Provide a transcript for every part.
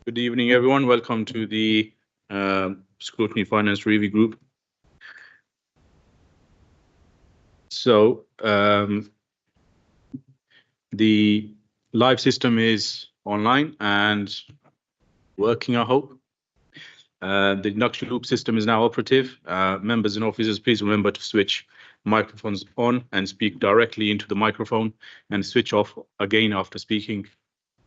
Good evening, everyone. Welcome to the Scrutiny Finance Review Group. So the live system is online and working, I hope. The induction loop system is now operative. Members and officers, please remember to switch microphones on and speak directly into the microphone and switch off again after speaking.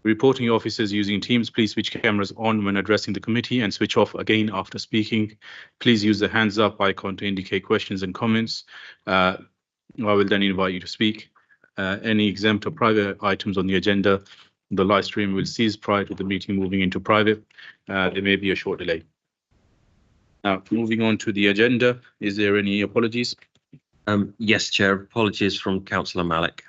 Reporting officers using Teams, please switch cameras on when addressing the committee and switch off again after speaking. Please use the hands up icon to indicate questions and comments. I will then invite you to speak. Any exempt or private items on the agenda, the live stream will cease prior to the meeting moving into private. There may be a short delay. Now, moving on to the agenda, is there any apologies? Yes, Chair. Apologies from Councillor Malik.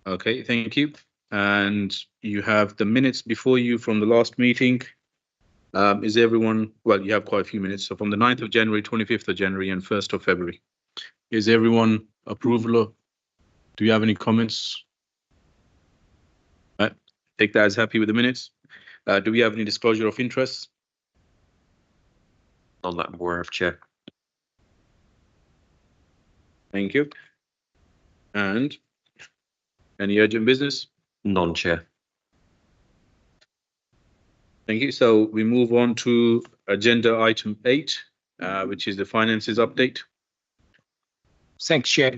Okay, thank you. And you have the minutes before you from the last meeting. Is everyone, well, you have quite a few minutes. So from the 9th of January, 25th of January and 1st of February. Is everyone approval? Do you have any comments? Take that as happy with the minutes. Do we have any disclosure of interests? On that I'm aware of, Chair. Thank you. And any urgent business? None, Chair. Thank you. So we move on to agenda item 8, which is the finances update. Thanks, Chair.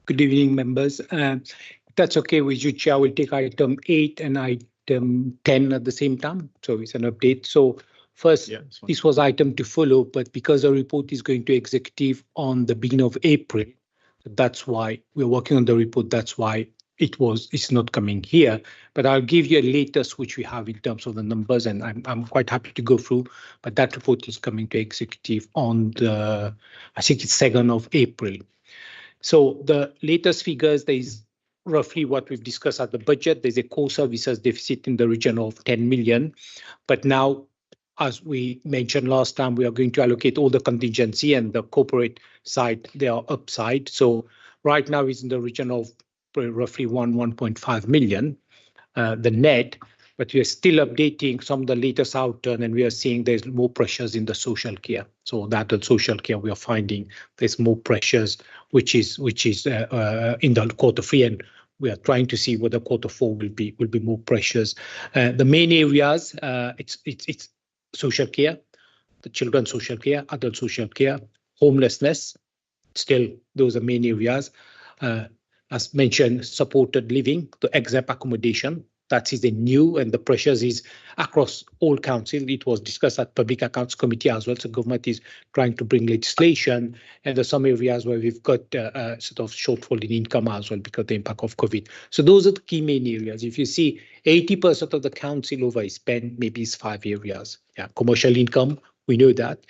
Good evening, members. That's okay with you, Chair. We'll take item 8 and item 10 at the same time. So it's an update. So first, this was item to follow, but because the report is going to executive on the beginning of April, that's why we're working on the report. That's why it's not coming here. But I'll give you a latest which we have in terms of the numbers, and I'm quite happy to go through. But that report is coming to executive on the, I think it's 2nd of April. So the latest figures, there is roughly what we've discussed at the budget. There's a core services deficit in the region of 10 million. But now, as we mentioned last time, we are going to allocate all the contingency, and the corporate side, they are upside. So right now it's in the region of roughly 1.5 million, the net, but we are still updating some of the latest outturn, and we are seeing there's more pressures in the social care. So that in social care, we are finding there's more pressures, which is in the Q3, and we are trying to see whether Q4 will be more pressures. The main areas, it's social care, the children's social care, adult social care, homelessness. Still, those are main areas. As mentioned, supported living, the exempt accommodation, that is the new, and the pressures is across all council. It was discussed at Public Accounts Committee as well. So government is trying to bring legislation, and there's some areas where we've got sort of shortfall in income as well because of the impact of COVID. So those are the key main areas. If you see 80% of the council overspend, maybe it's 5 areas. Yeah, commercial income, we know that.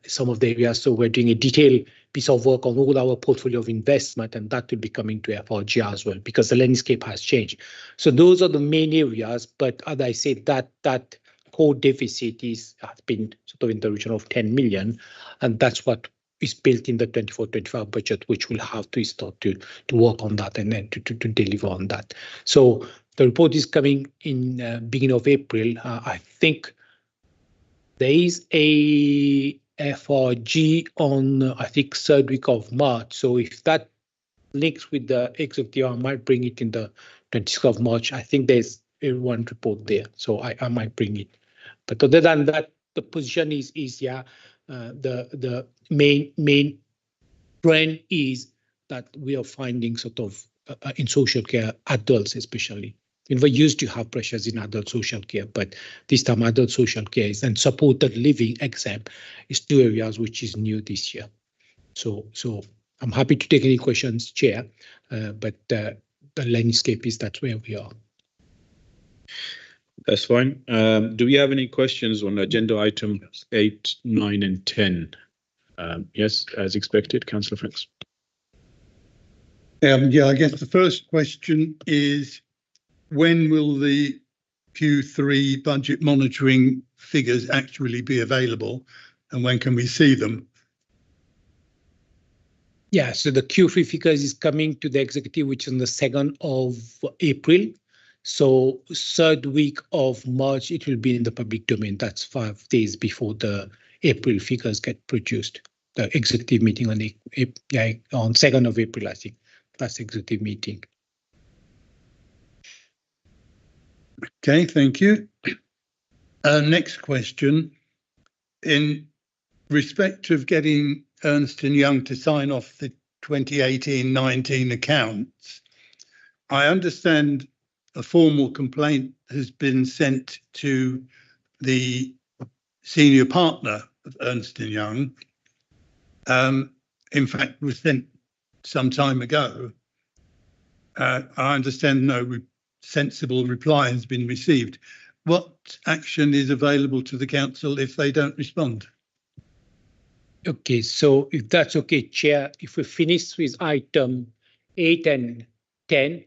Some of the areas, so we're doing a detailed piece of work on all our portfolio of investment, and that will be coming to FRG as well because the landscape has changed. So those are the main areas, but as I said, that core deficit has been sort of in the region of 10 million, and that's what is built in the 24-25 budget, which will have to start to work on that and then to deliver on that. So the report is coming in beginning of April. I think there is a FRG on, I think, 3rd week of March. So if that links with the executive, I might bring it in the 26th of March. I think there's one report there, so I might bring it. But other than that, the position is yeah, the main trend is that we are finding sort of in social care, adults especially. We used to have pressures in adult social care, but this time adult social care is, and supported living exempt is 2 areas which is new this year. So I'm happy to take any questions, Chair, but the landscape is that's where we are. That's fine. Do we have any questions on agenda item 8, 9 and 10? Yes, as expected, Councillor Franks. Yeah, I guess the first question is, when will the Q3 budget monitoring figures actually be available, and when can we see them? Yeah, so the Q3 figures is coming to the executive, which is on the 2nd of April. So 3rd week of March, it will be in the public domain. That's 5 days before the April figures get produced. The executive meeting on 2nd of April, I think. That's executive meeting. Okay, thank you. Next question. In respect of getting Ernst & Young to sign off the 2018-19 accounts, I understand a formal complaint has been sent to the senior partner of Ernst & Young. In fact, was sent some time ago. I understand no sensible reply has been received. What action is available to the council if they don't respond? Okay, so if that's okay, Chair, if we finish with item 8 and 10,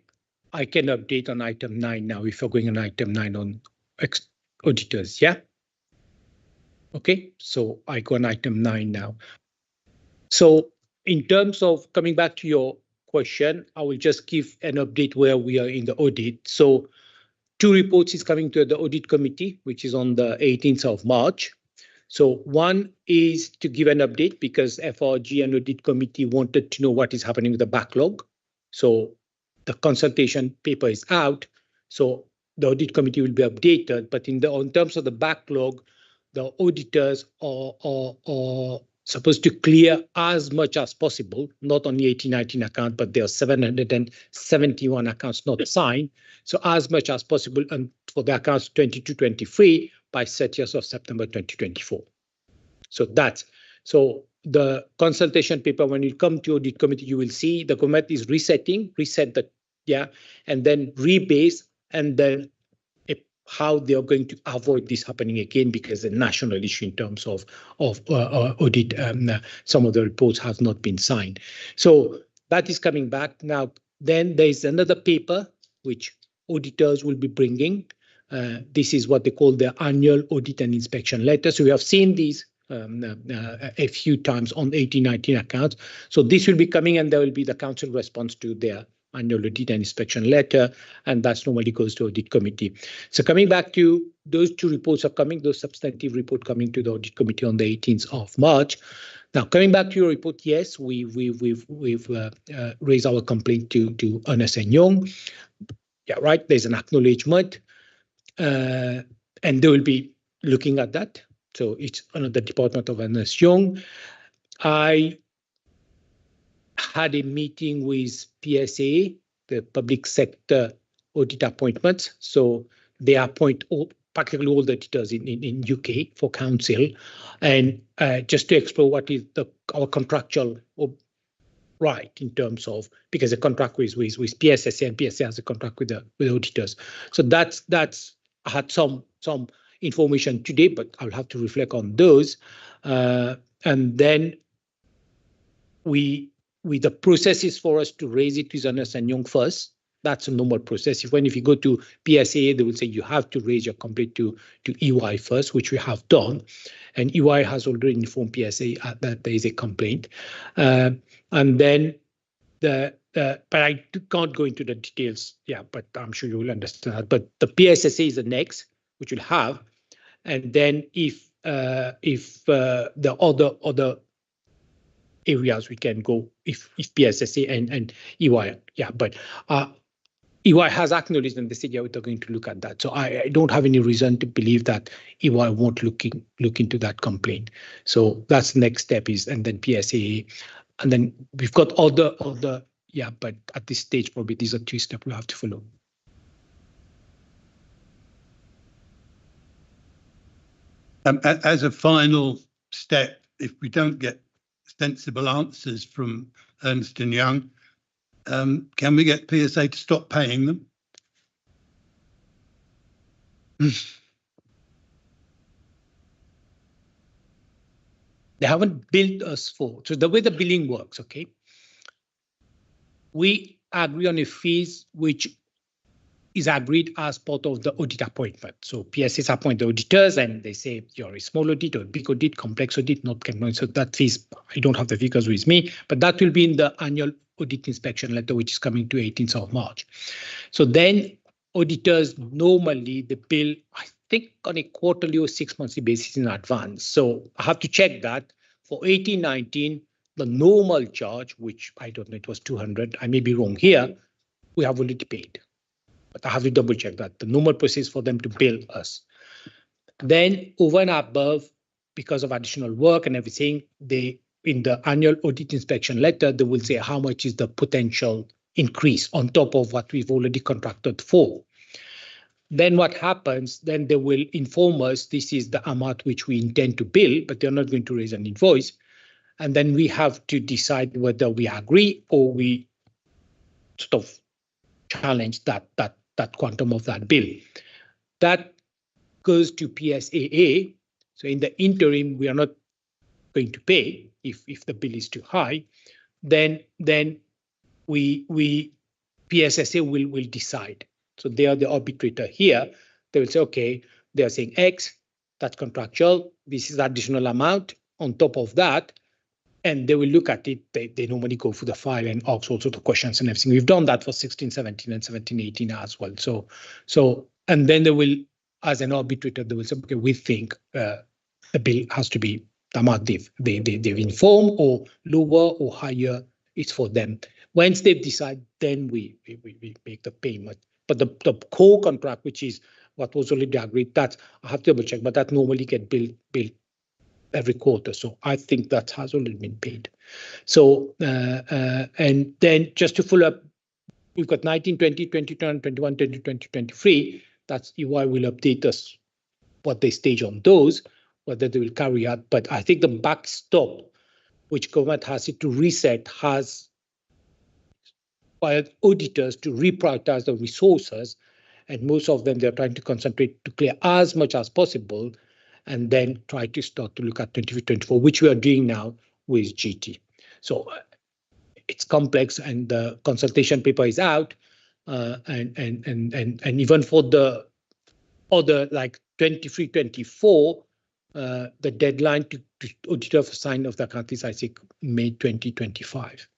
I can update on item 9 now if you're going on item 9 on auditors, yeah? Okay, so I go on item 9 now. So in terms of coming back to your question, I will just give an update where we are in the audit. So 2 reports is coming to the audit committee, which is on the 18th of March. So one is to give an update because FRG and audit committee wanted to know what is happening with the backlog. So the consultation paper is out. So the audit committee will be updated, but in terms of the backlog, the auditors are supposed to clear as much as possible, not only 18-19 accounts, but there are 771 accounts not signed. So as much as possible, and for the accounts 22-23 by 30th of September 2024. So that's so the consultation paper. When you come to audit committee, you will see the committee is reset the and then rebase, and then how they are going to avoid this happening again, because a national issue in terms of audit. Some of the reports have not been signed. So that is coming back. Now, then there is another paper which auditors will be bringing. This is what they call the annual audit and inspection letter. So we have seen these a few times on 18-19 accounts. So this will be coming, and there will be the council response to their annual audit and inspection letter, and that's normally goes to audit committee. So coming back to those 2 reports are coming, those substantive report coming to the audit committee on the 18th of March. Now, coming back to your report, yes, we've raised our complaint to Ernst & Young. Yeah, right. There's an acknowledgement, and they will be looking at that. So it's another department of Ernst & Young. I had a meeting with PSA, the public sector audit appointments. So they appoint practically all the auditors in UK for council, and just to explore what is our contractual right in terms of, because the contract with PSSA, and PSA has a contract with the auditors. So that's I had some information today, but I'll have to reflect on those, and then the process is for us to raise it with Ernst & Young first. That's a normal process. If you go to PSA, they will say you have to raise your complaint to EY first, which we have done. And EY has already informed PSA that there is a complaint. And then but I can't go into the details. Yeah, but I'm sure you will understand that. But the PSSA is the next, which will have. And then if the other areas we can go, if PSSA and EY, yeah, but EY has acknowledged, and they said, yeah, we're going to look at that. So I don't have any reason to believe that EY won't look into that complaint. So that's the next step is, and then PSA, and then we've got other, yeah, but at this stage, probably these are 2 steps we have to follow. As a final step, if we don't get sensible answers from Ernst & Young, can we get PSA to stop paying them? They haven't billed us for. So the way the billing works, okay, we agree on a fees which is agreed as part of the audit appointment. So PSAs appoint the auditors, and they say you're a small audit or a big audit, complex audit, not complex. So that fees, I don't have the figures with me, but that will be in the annual audit inspection letter, which is coming to 18th of March. So then auditors normally they bill, I think, on a quarterly or 6 monthly basis in advance. So I have to check that. For 18-19, the normal charge, which I don't know, it was 200. I may be wrong here. We have already paid, but I have to double check that the normal process for them to bill us. Then over and above, because of additional work and everything, they in the annual audit inspection letter, they will say how much is the potential increase on top of what we've already contracted for. Then what happens, then they will inform us this is the amount which we intend to bill, but they're not going to raise an invoice. And then we have to decide whether we agree or we sort of challenge that quantum of that bill. That goes to PSAA. So in the interim, we are not going to pay if the bill is too high. Then we PSSA will decide. So they are the arbitrator here. They will say, okay, they are saying X, that's contractual. This is additional amount on top of that. And they will look at it. They normally go through the file and ask all sorts of questions and everything. We've done that for 16, 17 and 17, 18 as well. So and then they will, as an arbitrator, they will say, okay, we think the bill has to be the amount they've informed, or lower or higher, it's for them. Once they've decided, then we make the payment. But the core contract, which is what was already agreed, that I have to double check, but that normally get billed every quarter. So I think that has already been paid. So and then just to follow up, we've got 19, 20, 21, 21, 20, 23. That's EY will update us what they stage on those, whether they will carry out. But I think the backstop, which government has it to reset, has required auditors to reprioritize the resources. And most of them, they're trying to concentrate to clear as much as possible and then try to start to look at 23-24, which we are doing now with GT. So it's complex, and the consultation paper is out, and even for the other like 23-24, the deadline to auditor for sign of the account is, I think, May 2025.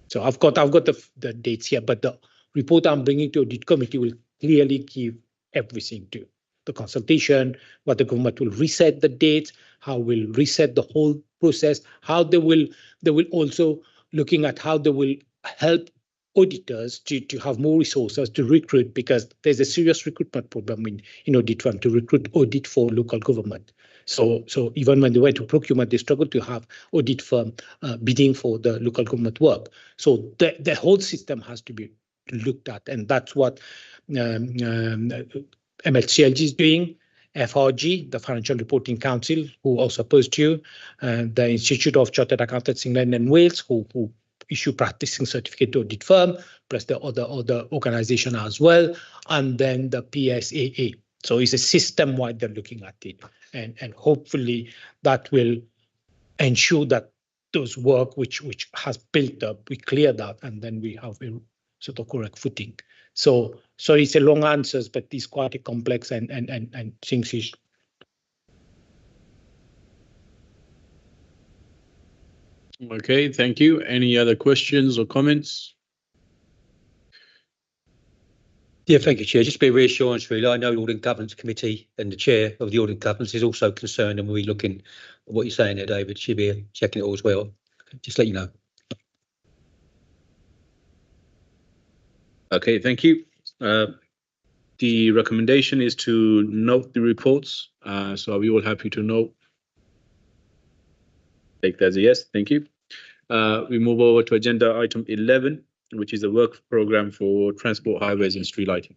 So I've got the dates here, but the report I'm bringing to audit committee will clearly give everything to the consultation, what the government will reset the dates, how we'll reset the whole process, how they will also looking at how they will help auditors to have more resources to recruit, because there's a serious recruitment problem in audit firm to recruit audit for local government. So even when they went to procurement, they struggled to have audit firm bidding for the local government work. So the whole system has to be looked at, and that's what MHCLG is doing. FRG, the Financial Reporting Council, who also opposed to you, the Institute of Chartered Accountants England and Wales, who issue practicing certificate to audit firm, plus the other organization as well, and then the PSAA. So it's a system-wide they're looking at it, and hopefully that will ensure that those work which has built up, we clear that, and then we have a sort of correct footing. So it's a long answers, but it's quite a complex and things is. Okay, thank you. Any other questions or comments? Yeah, thank you, Chair. Just be a reassurance, really. I know the Audit and Governance Committee and the Chair of the Audit and Governance is also concerned, and we'll be looking at what you're saying there, David. She'll be checking it all as well. Just let you know. Okay, thank you. The recommendation is to note the reports. So are we all happy to note? Take that as a yes. Thank you. We move over to agenda item 11, which is a work program for transport, highways and street lighting.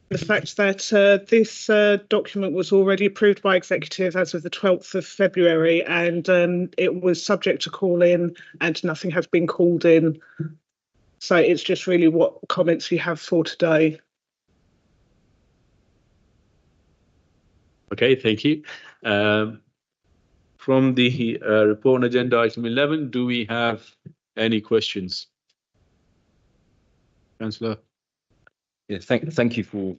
The fact that this document was already approved by executive as of the 12th of February, and it was subject to call in, and nothing has been called in. So it's just really what comments you have for today. Okay, thank you. From the report on agenda item 11, do we have any questions? Councillor? Yeah, thank you for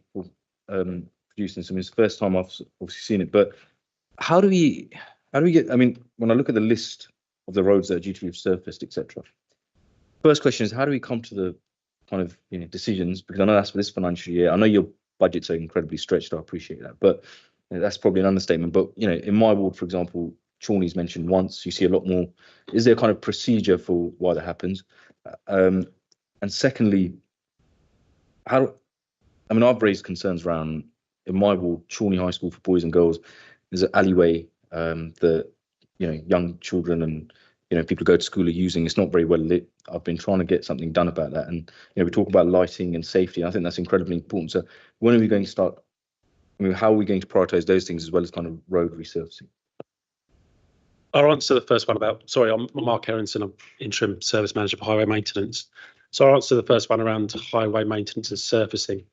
producing this. I mean, it's the first time I've obviously seen it, but how do we get, I mean, when I look at the list of the roads that are due to be resurfaced, etc. First question is, how do we come to the kind of, you know, decisions? Because I know that's for this financial year. I know your budgets are incredibly stretched. I appreciate that, but you know, that's probably an understatement. But, you know, in my ward, for example, Chorley's mentioned once, you see a lot more. Is there a kind of procedure for why that happens? And secondly, I mean, I've raised concerns around, in my ward, Chorley High School for boys and girls, there's an alleyway that, you know, young children and, you know, people who go to school are using. It's not very well lit. I've been trying to get something done about that. And, you know, we talk about lighting and safety. And I think that's incredibly important. So when are we going to start? I mean, how are we going to prioritise those things as well as kind of road resurfacing? I'll answer the first one about, sorry, I'm Mark Aronson, I'm interim service manager for highway maintenance. So I'll answer the first one around highway maintenance and surfacing.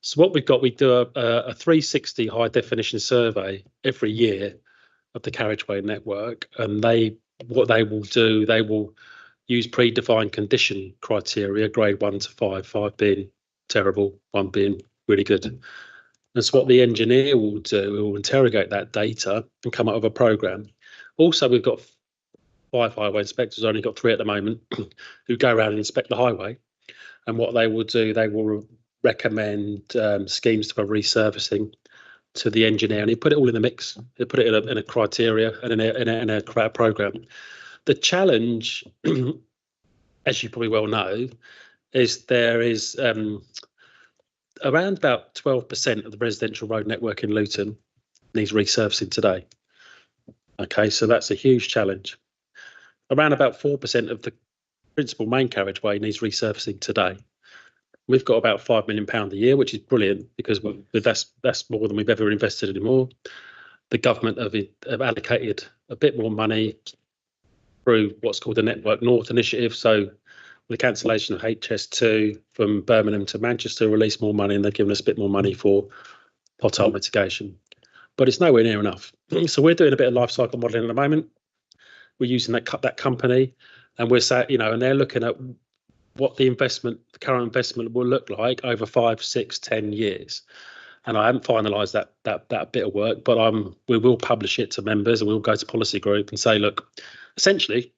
So what we've got, we do a 360 high definition survey every year of the carriageway network, and what they will do, they will use predefined condition criteria, grade 1 to 5, 5 being terrible, 1 being really good. And so what the engineer will do, he will interrogate that data and come up with a programme. Also, we've got 5 highway inspectors, only got 3 at the moment, who go around and inspect the highway. And what they will do, they will recommend schemes for resurfacing to the engineer, and he put it all in the mix. He put it in a criteria and in a programme. The challenge, as you probably well know, is there is around about 12% of the residential road network in Luton needs resurfacing today. Okay, so that's a huge challenge. Around about 4% of the principal main carriageway needs resurfacing today. We've got about £5 million a year, which is brilliant because that's more than we've ever invested anymore. The government have allocated a bit more money through what's called the Network North initiative. So with the cancellation of HS2 from Birmingham to Manchester, released more money, and they've given us a bit more money for pothole mitigation. But it's nowhere near enough. So we're doing a bit of life cycle modelling at the moment. We're using that company, and we're saying, you know, and they're looking at what the current investment will look like over 5, 6, 10 years. And I haven't finalised that bit of work, but we will publish it to members, and we'll go to policy group and say, look, essentially,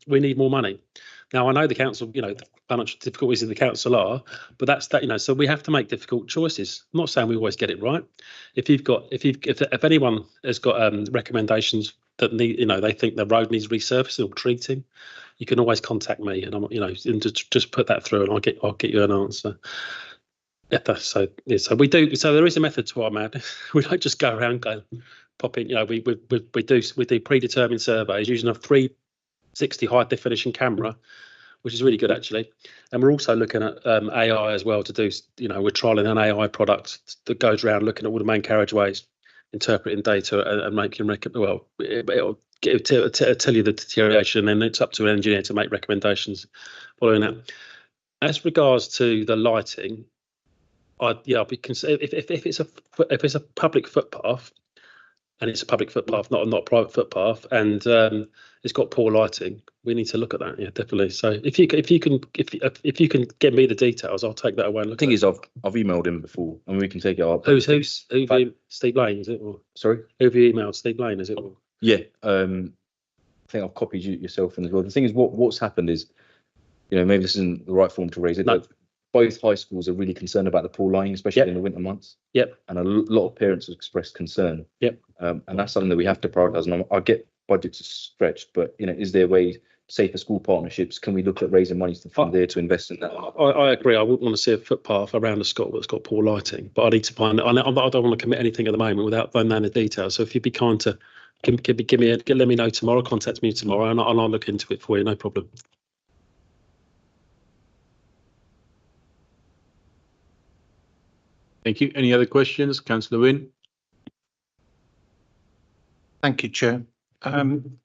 we need more money. Now, I know the council, you know, the financial difficulties of the council are, but that's that, you know, so we have to make difficult choices. I'm not saying we always get it right. If anyone has got recommendations that need, you know, they think the road needs resurfacing or treating, you can always contact me, and I'm, you know, and just put that through, and I'll get you an answer. Yeah, so we do. So there is a method to our madness. We don't just go around going pop in. You know, we do predetermined surveys using a 360 high definition camera, which is really good actually. And we're also looking at AI as well to do. You know, we're trialing an AI product that goes around looking at all the main carriageways, interpreting data and making it'll tell you the deterioration, and then it's up to an engineer to make recommendations following that. As regards to the lighting, if it's a public footpath, and it's a public footpath, not a private footpath, and it's got poor lighting, we need to look at that. Yeah, definitely. So if you can get me the details, I'll take that away and look. The thing is, I've emailed him before, and we can take it up. Who's Steve Lane? Is it? Or, sorry, who have you emailed? Steve Lane? Is it? Or? Yeah. I think I've copied you yourself in as well. The thing is, what's happened is, you know, maybe this isn't the right form to raise it, but both high schools are really concerned about the poor lighting, especially in the winter months. Yep. And a lot of parents have expressed concern. Yep. And that's something that we have to prioritise. And I get budgets are stretched, but, you know, is there a way, safer school partnerships? Can we look at raising money from there to invest in that? I agree. I wouldn't want to see a footpath around the school that's got poor lighting, but I need to find it. I don't want to commit anything at the moment without knowing the details. So if you'd be kind to let me know tomorrow, contact me tomorrow, and I'll look into it for you. No problem. Thank you. Any other questions? Councillor Wynne. Thank you, Chair. Can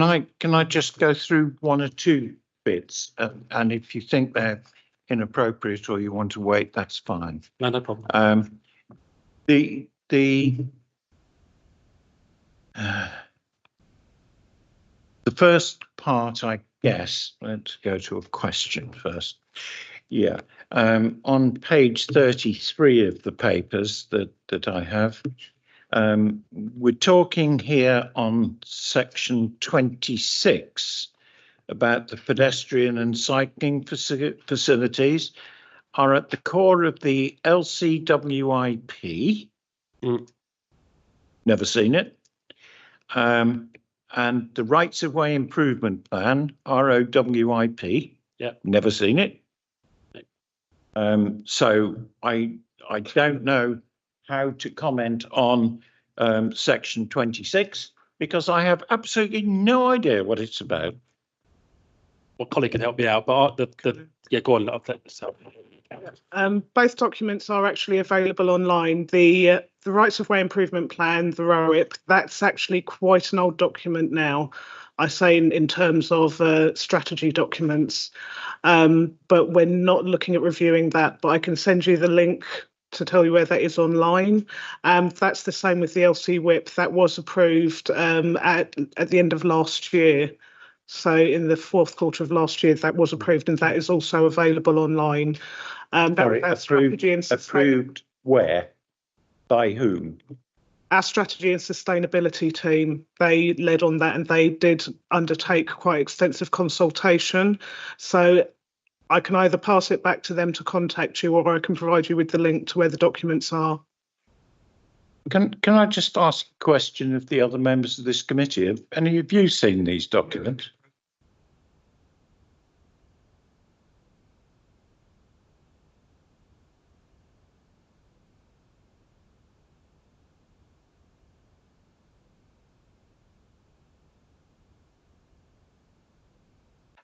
I just go through one or two bits, and if you think they're inappropriate or you want to wait, that's fine. No problem. The first part, I guess, let's go to a question first, Yeah, on page 33 of the papers that I have, we're talking here on section 26 about the pedestrian and cycling facilities are at the core of the LCWIP. Never seen it. And the rights of way improvement plan, ROWIP. Yeah. Never seen it. So I don't know how to comment on section 26 because I have absolutely no idea what it's about. Well, colleague can help me out, but yeah, go on. I'll let this help. Both documents are actually available online. The Rights of Way Improvement Plan, the ROIP, that's actually quite an old document now. I say in terms of strategy documents, but we're not looking at reviewing that. But I can send you the link to tell you where that is online. That's the same with the LC WIP. That was approved at the end of last year. So in the fourth quarter of last year, that was approved, and that is also available online. Sorry, approved where? By whom? Our strategy and sustainability team, they led on that, and they did undertake quite extensive consultation. So I can either pass it back to them to contact you, or I can provide you with the link to where the documents are. Can I just ask a question of the other members of this committee? Have any of you seen these documents?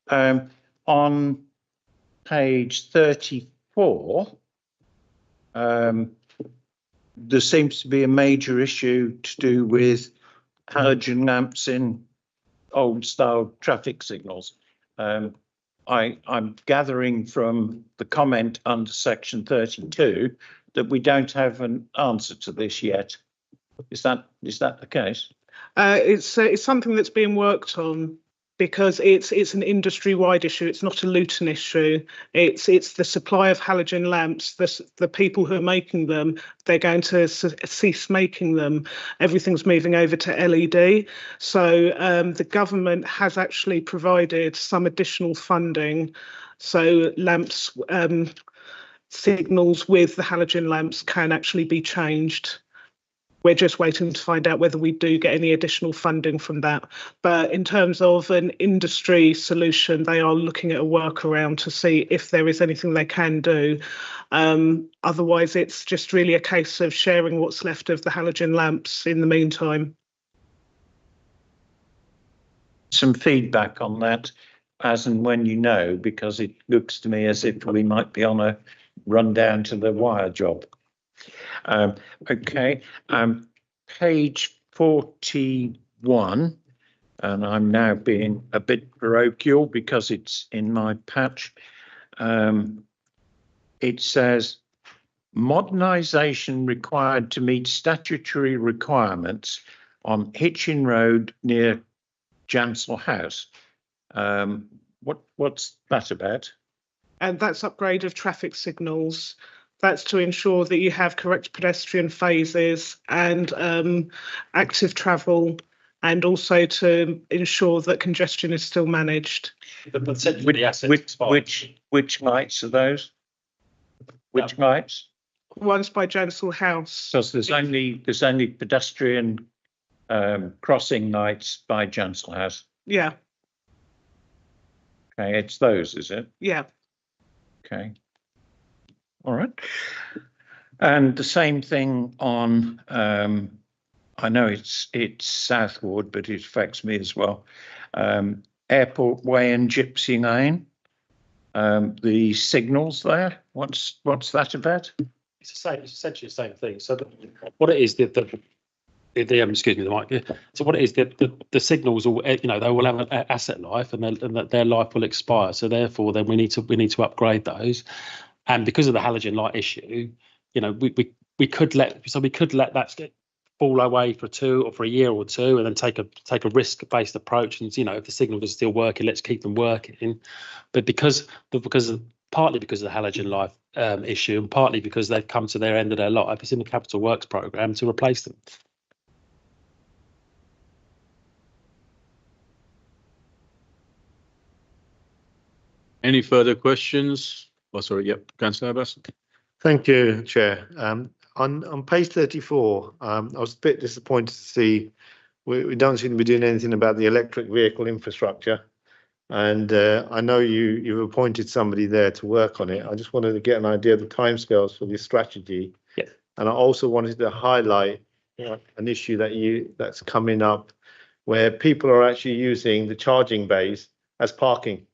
On page 34, there seems to be a major issue to do with halogen lamps in old style traffic signals. I'm gathering from the comment under section 32 that we don't have an answer to this yet. Is that the case? It's something that's being worked on, because it's an industry-wide issue. It's not a Luton issue. It's the supply of halogen lamps. The people who are making them, they're going to cease making them. Everything's moving over to LED. So the government has actually provided some additional funding. So lamps, signals with the halogen lamps can actually be changed. We're just waiting to find out whether we do get any additional funding from that. But in terms of an industry solution, they are looking at a workaround to see if there is anything they can do. Otherwise, it's just really a case of sharing what's left of the halogen lamps in the meantime. Some feedback on that as and when you know, because it looks to me as if we might be on a run down to the wire job. Okay, page 41, and I'm now being a bit parochial because it's in my patch. It says modernisation required to meet statutory requirements on Hitchin Road near Jansel House. What's that about? And that's upgrade of traffic signals. That's to ensure that you have correct pedestrian phases and active travel, and also to ensure that congestion is still managed. Which lights are those? Which lights? One's by Jansel House. Because there's only pedestrian crossing lights by Jansel House. Yeah. Okay, it's those, is it? Yeah. Okay. All right. And the same thing on, I know it's Southward, but it affects me as well. Airport Way and Gypsy Lane. The signals there, what's that about? It's essentially the same thing. So what it is, excuse me, the mic. Yeah. So what it is, the signals will, they will have an asset life, and their life will expire. So therefore, then we need to upgrade those. And because of the halogen light issue, we could let that fall away for a year or two, and then take a risk-based approach. And if the signal is still working, let's keep them working. But because partly because of the halogen life issue, and partly because they've come to their end of their life. It's in the capital works programme to replace them. Any further questions? Oh, sorry, yep, Councillor Abbas. Thank you, Chair. On page 34, I was a bit disappointed to see we don't seem to be doing anything about the electric vehicle infrastructure. And I know you've appointed somebody there to work on it. I just wanted to get an idea of the timescales for this strategy. Yeah. And I also wanted to highlight an issue that's coming up where people are actually using the charging bays as parking.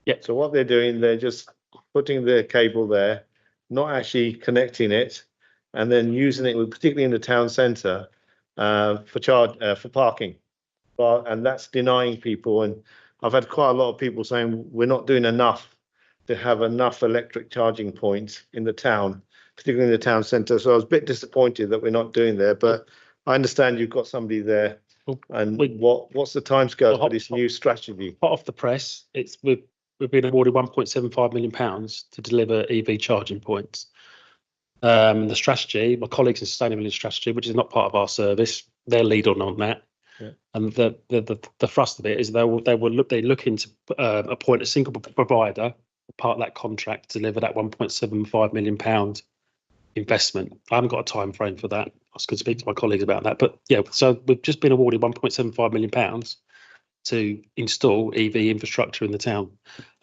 Yeah. So what they're doing, they're just putting the cable there, not actually connecting it, and then using it, particularly in the town centre, for parking. And that's denying people. And I've had quite a lot of people saying we're not doing enough to have enough electric charging points in the town, particularly in the town centre. So I was a bit disappointed that we're not doing there. But I understand you've got somebody there. And what's the timescale for this new strategy? Hot off the press, we've been awarded £1.75 million to deliver EV charging points. The strategy, my colleagues in sustainability strategy, which is not part of our service, they're lead on that. Yeah. And the thrust of it is they're looking to appoint a single provider, part of that contract, to deliver that £1.75 million investment. I haven't got a time frame for that. I was going to speak to my colleagues about that, but yeah. So we've just been awarded £1.75 million to install EV infrastructure in the town.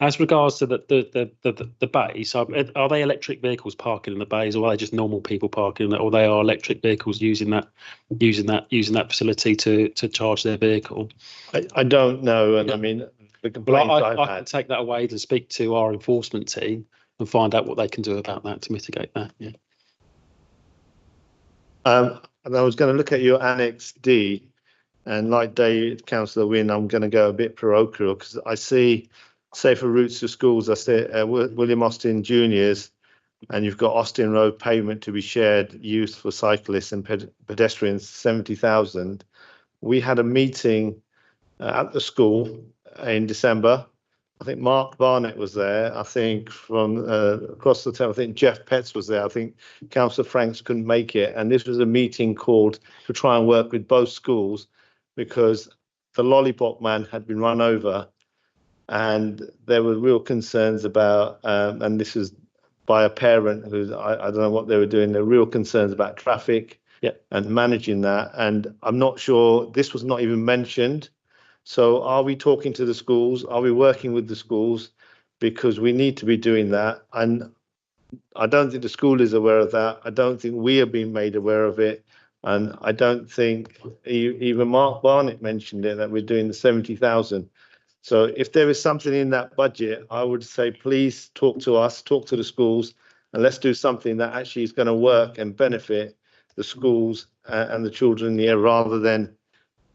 As regards to the bays, so are they electric vehicles parking in the bays, or are they just normal people parking, or they are electric vehicles using that facility to charge their vehicle? I don't know, and Yeah. I mean the But complaints I I've can had. take that away and speak to our enforcement team and find out what they can do about that to mitigate that. Yeah. And I was going to look at your Annex D, and like Councillor Wynne, I'm going to go a bit parochial because I see safer routes to schools. I see William Austin Juniors, and you've got Austin Road pavement to be shared use for cyclists and pedestrians, 70,000. We had a meeting at the school in December. I think Mark Barnett was there. I think from across the town, I think Jeff Petts was there. I think Councillor Franks couldn't make it. And this was a meeting called to try and work with both schools because the lollipop man had been run over and there were real concerns about, and this was by a parent who, I don't know what they were doing, there were real concerns about traffic and managing that. And I'm not sure, this was not even mentioned. So are we talking to the schools? Are we working with the schools? Because we need to be doing that. And I don't think the school is aware of that. I don't think we are being made aware of it. And I don't think even Mark Barnett mentioned it, that we're doing the 70,000. So if there is something in that budget, I would say, please talk to us, talk to the schools, and let's do something that actually is going to work and benefit the schools and the children in the area, rather than,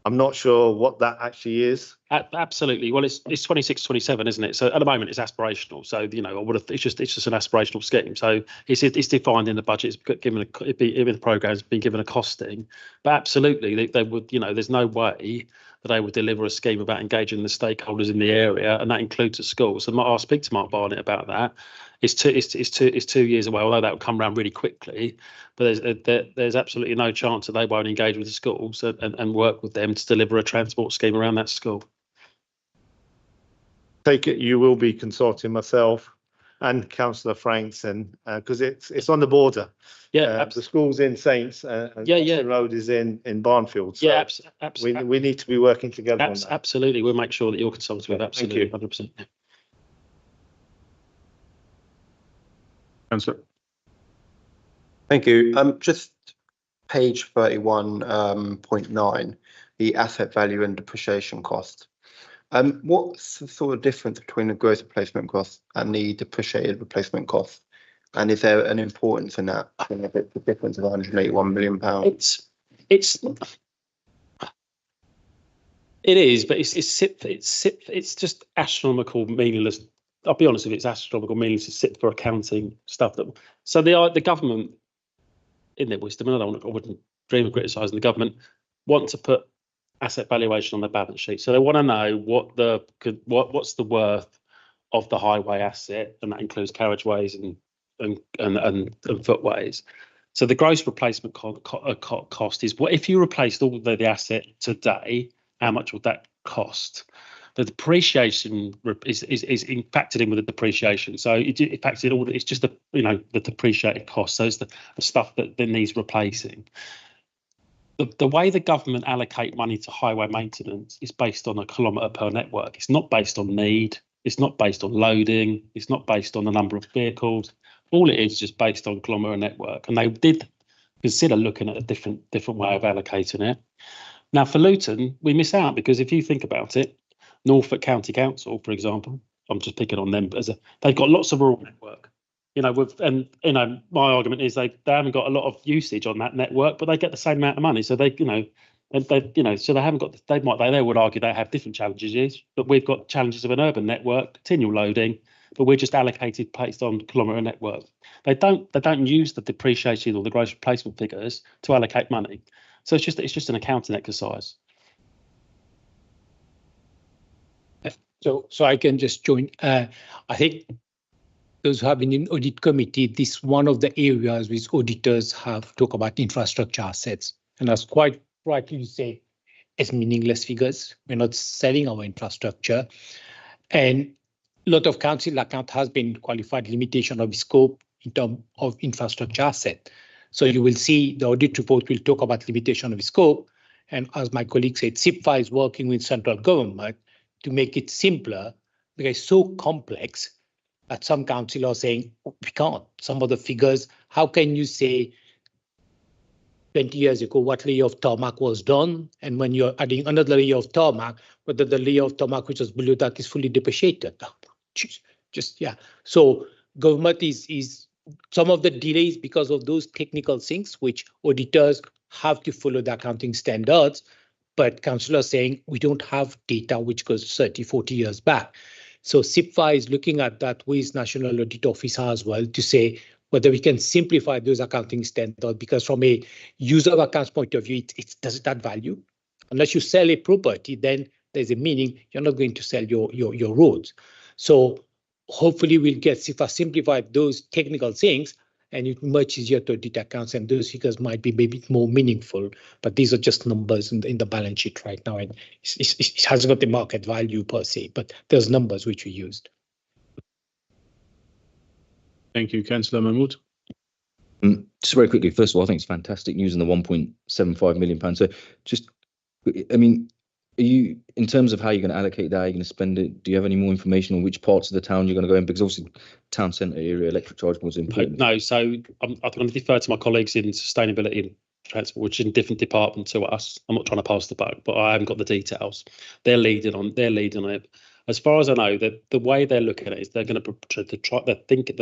I'm not sure what that actually is. Absolutely. Well, it's 26, 27, isn't it? So at the moment it's aspirational. So it's just an aspirational scheme. So it's defined in the budget. It's given the programme has been given a costing. But absolutely, they would. There's no way that they would deliver a scheme about engaging the stakeholders in the area, and that includes the schools. So I'll speak to Mark Barnett about that. It's 2 years away, although that will come around really quickly. But there's absolutely no chance that they won't engage with the schools and work with them to deliver a transport scheme around that school. Take it you will be consulting myself and Councillor Franks, and because it's on the border. Yeah, the school's in Saints, and the road is in Barnfield. So yeah, absolutely. We need to be working together on that. Absolutely, we'll make sure that you're consulted with. Absolutely, 100%. Yeah. Councillor. Thank you. Just page 31.9, the asset value and depreciation cost. What's the sort of difference between the gross replacement cost and the depreciated replacement cost? And is there an importance in that? The difference of £181 million. It is, but it's just astronomical, meaningless. I'll be honest with you, it's astronomical, meaningless to sit for accounting stuff. So the government, in their wisdom, and I wouldn't dream of criticising the government, want to put asset valuation on their balance sheet. So they want to know what's the worth of the highway asset, and that includes carriageways and footways. So the gross replacement cost is what if you replaced all the asset today, how much would that cost? The depreciation is factored in with the depreciation. So it factors in all. It's just the depreciated cost. So it's the stuff that needs replacing. The way the government allocate money to highway maintenance is based on a kilometre per network. It's not based on need. It's not based on loading. It's not based on the number of vehicles. All it is just based on kilometre network. And they did consider looking at a different way of allocating it. Now for Luton, we miss out because if you think about it, Norfolk County Council, for example, I'm just picking on them they've got lots of rural network. My argument is they haven't got a lot of usage on that network, but they get the same amount of money. So they haven't got. They would argue they have different challenges, but we've got challenges of an urban network, continual loading, but we're just allocated based on kilometre network. They don't use the depreciation or the gross replacement figures to allocate money. So it's just an accounting exercise. So I can just join. I think those who have been in audit committee, this one of the areas which auditors have talked about infrastructure assets, and as quite rightly you say, it's meaningless figures. We're not selling our infrastructure, and a lot of council account has been qualified limitation of scope in terms of infrastructure asset. So you will see the audit report will talk about limitation of scope, and as my colleague said, SIPFA is working with central government to make it simpler because it's so complex that some council are saying, oh, we can't. Some of the figures, how can you say 20 years ago what layer of tarmac was done? And when you're adding another layer of tarmac, whether the layer of tarmac which was below that is fully depreciated. So government is some of the delays because of those technical things which auditors have to follow the accounting standards. But councillors saying we don't have data which goes 30, 40 years back. So SIPFA is looking at that with National Audit Office as well to say whether we can simplify those accounting standards, because from a user of accounts point of view, does it add value? Unless you sell a property, then there's a meaning you're not going to sell your roads. So hopefully we'll get SIPFA simplified those technical things, and it's much easier to audit accounts, and those figures might be maybe more meaningful. But these are just numbers in the balance sheet right now, and it hasn't got the market value per se, but there's numbers which we used. Thank you, Councillor Mahmood. Just very quickly, first of all, I think it's fantastic news in the £1.75 million. So just, I mean, are you, in terms of how you're going to allocate that, are you going to spend it? Do you have any more information on which parts of the town you're going to go in? Because obviously town centre area electric charge was important. No, so I'm going to defer to my colleagues in sustainability and transport, which is in a different department to us. I'm not trying to pass the buck, but I haven't got the details. They're leading on it. As far as I know, the way they're looking at it is they're going to try. The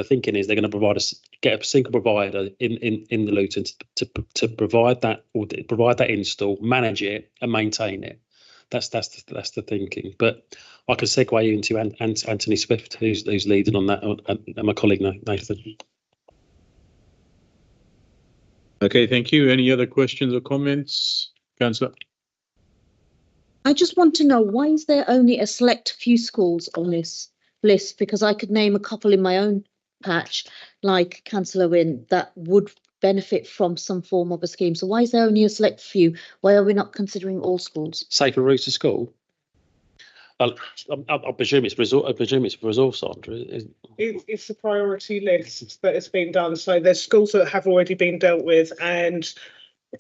thinking is they're going to get a single provider in the Luton to provide that install, manage it, and maintain it. That's the thinking. But I can segue you into Anthony Swift, who's leading on that, and my colleague Nathan. Okay, thank you. Any other questions or comments, Councillor? I just want to know, why is there only a select few schools on this list? Because I could name a couple in my own patch, like Councillor Wynne, that would benefit from some form of a scheme. So why is there only a select few? Why are we not considering all schools? Safer routes to school? I presume it's resource, Andrew. It's a priority list that has been done. So there's schools that have already been dealt with, and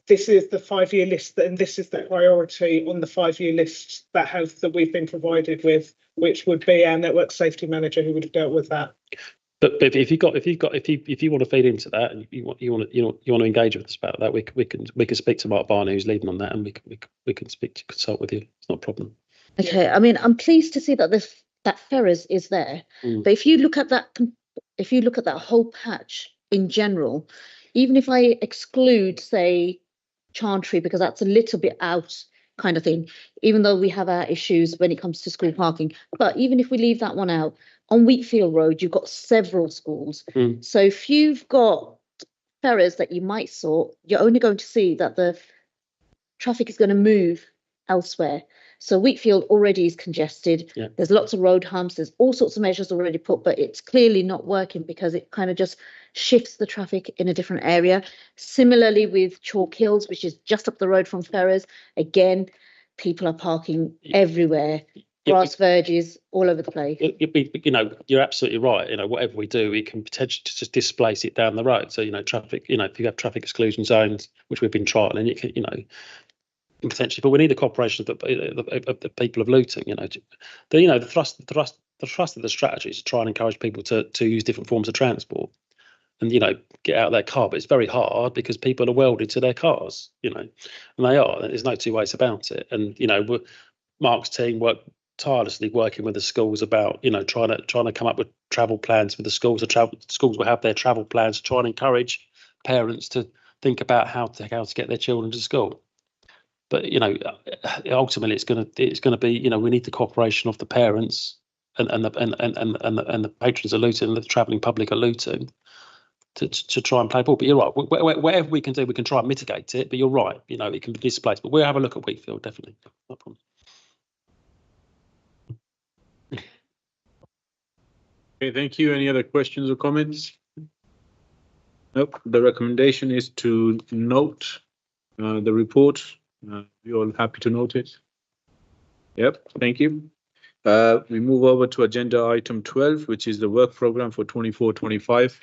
this is the 5-year list, and this is the priority on the 5-year list that we've been provided with, which would be our network safety manager who would have dealt with that. But if you want to feed into that and you want to engage with us about that, we can speak to Mark Barney, who's leading on that, and we can consult with you. It's not a problem. Okay, I mean, I'm pleased to see that that Ferrers is there, but if you look at that whole patch in general, even if I exclude, say, Chantry, because that's a little bit out kind of thing, even though we have our issues when it comes to school parking, but even if we leave that one out, on Wheatfield Road, you've got several schools. So if you've got Ferrers that you might sort, you're only going to see that the traffic is going to move elsewhere. So Wheatfield already is congested. Yeah. There's lots of road humps. There's all sorts of measures already put, but it's clearly not working because it kind of just shifts the traffic in a different area. Similarly with Chalk Hills, which is just up the road from Ferrers, again, people are parking everywhere. Grass verges all over the place. You're absolutely right. Whatever we do, we can potentially just displace it down the road. So, traffic, if you have traffic exclusion zones, which we've been trialing, it can, potentially, but we need the cooperation of the people of Luton. The thrust of the strategy is to try and encourage people to use different forms of transport and get out of their car. But it's very hard because people are welded to their cars, and they are. There's no two ways about it. And Mark's team work tirelessly working with the schools about trying to come up with travel plans with the schools. Schools will have their travel plans to try and encourage parents to think about how to get their children to school. But ultimately, it's going to be we need the cooperation of the parents and the patrons of Luton and the travelling public at Luton to try and play ball. But you're right. Whatever we can do, we can try and mitigate it. But you're right. It can be displaced. But we'll have a look at Wheatfield, definitely. No problem. Okay, thank you. Any other questions or comments? Nope. The recommendation is to note the report. You're all happy to note it? Yep, thank you. We move over to agenda item 12, which is the work program for 24-25.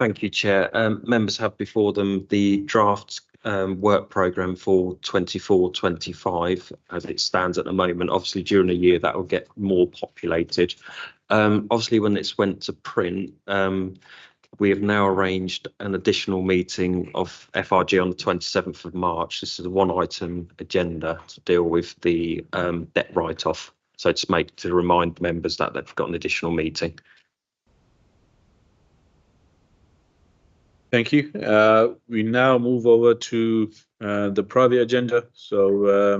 Thank you, Chair. Members have before them the draft work programme for 24-25 as it stands at the moment. Obviously, during the year, that will get more populated. Obviously, when it's went to print, we have now arranged an additional meeting of FRG on the 27th of March. This is a one-item agenda to deal with the debt write-off. So to remind members that they've got an additional meeting. Thank you. We now move over to the private agenda. So